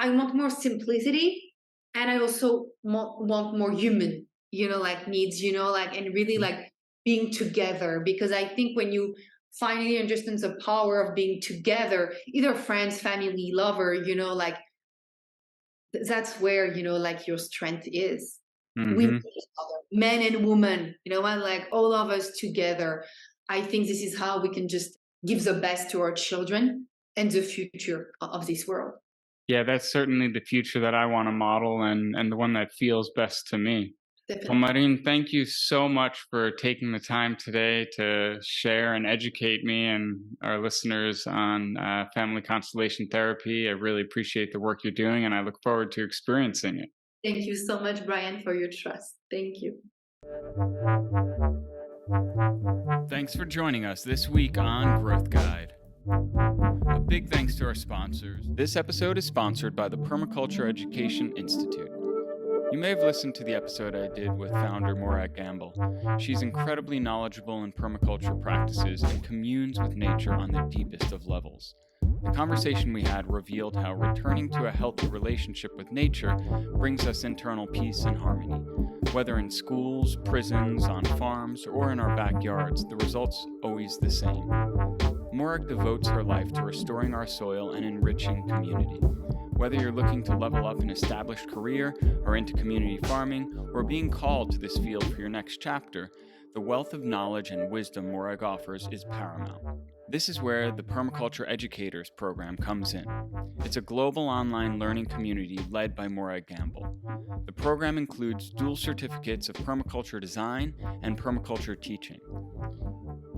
I want more simplicity, and I also want more human, like needs, like, and really Mhm. like being together. Because I think when you finally understand the power of being together, either friends, family, lover, like that's where, like your strength is. We need Mhm. each other, men and women, and like all of us together. I think this is how we can just give the best to our children and the future of this world. Yeah, that's certainly the future that I want to model, and the one that feels best to me. Well, Definitely. Marine, thank you so much for taking the time today to share and educate me and our listeners on family constellation therapy. I really appreciate the work you're doing, and I look forward to experiencing it. Thank you so much, Brian, for your trust. Thank you. Thanks for joining us this week on Growth Guide. A big thanks to our sponsors. This episode is sponsored by the Permaculture Education Institute. You may have listened to the episode I did with founder Morag Gamble. She's incredibly knowledgeable in permaculture practices and communes with nature on the deepest of levels. The conversation we had revealed how returning to a healthy relationship with nature brings us internal peace and harmony. Whether in schools, prisons, on farms, or in our backyards, the result's always the same. Morag devotes her life to restoring our soil and enriching community. Whether you're looking to level up an established career or into community farming, or being called to this field for your next chapter, the wealth of knowledge and wisdom Morag offers is paramount. This is where the Permaculture Educators program comes in. It's a global online learning community led by Morag Gamble. The program includes dual certificates of permaculture design and permaculture teaching.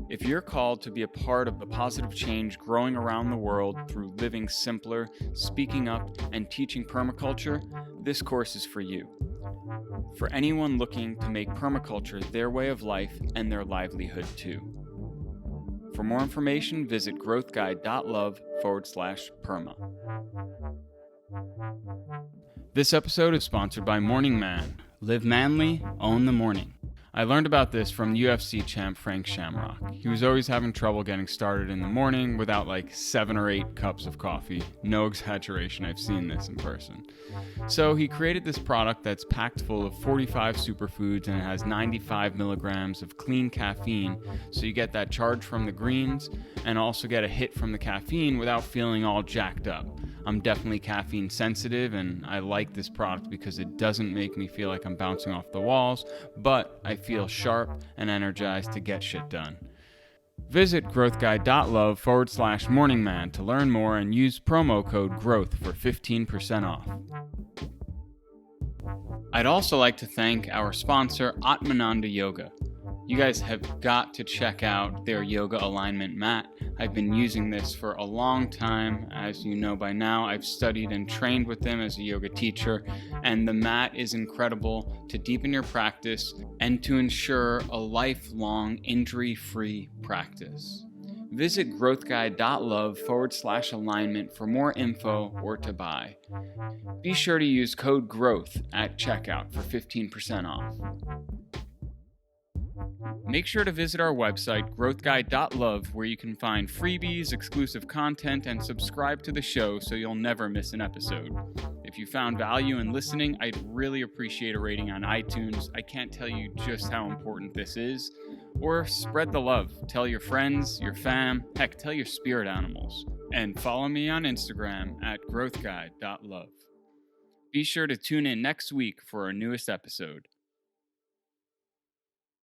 If you're called to be a part of the positive change growing around the world through living simpler, speaking up, and teaching permaculture, this course is for you. For anyone looking to make permaculture their way of life and their livelihood too. For more information, visit growthguide.love/perma. This episode is sponsored by Morning Man. Live manly, own the morning. I learned about this from UFC champ Frank Shamrock. He was always having trouble getting started in the morning without like 7 or 8 cups of coffee. No exaggeration, I've seen this in person. So he created this product that's packed full of 45 superfoods and it has 95 milligrams of clean caffeine, so you get that charge from the greens and also get a hit from the caffeine without feeling all jacked up. I'm definitely caffeine sensitive and I like this product because it doesn't make me feel like I'm bouncing off the walls, but I feel sharp and energized to get shit done. Visit growthguide.love/morningman to learn more and use promo code GROWTH for 15% off. I'd also like to thank our sponsor, Atmananda Yoga. You guys have got to check out their yoga alignment mat. I've been using this for a long time. As you know by now, I've studied and trained with them as a yoga teacher, and the mat is incredible to deepen your practice and to ensure a lifelong injury-free practice. Visit growthguide.love/alignment for more info or to buy. Be sure to use code GROWTH at checkout for 15% off. Make sure to visit our website, growthguide.love, where you can find freebies, exclusive content, and subscribe to the show so you'll never miss an episode. If you found value in listening, I'd really appreciate a rating on iTunes. I can't tell you just how important this is. Or spread the love. Tell your friends, your fam, heck, tell your spirit animals. And follow me on Instagram at growthguide.love. Be sure to tune in next week for our newest episode.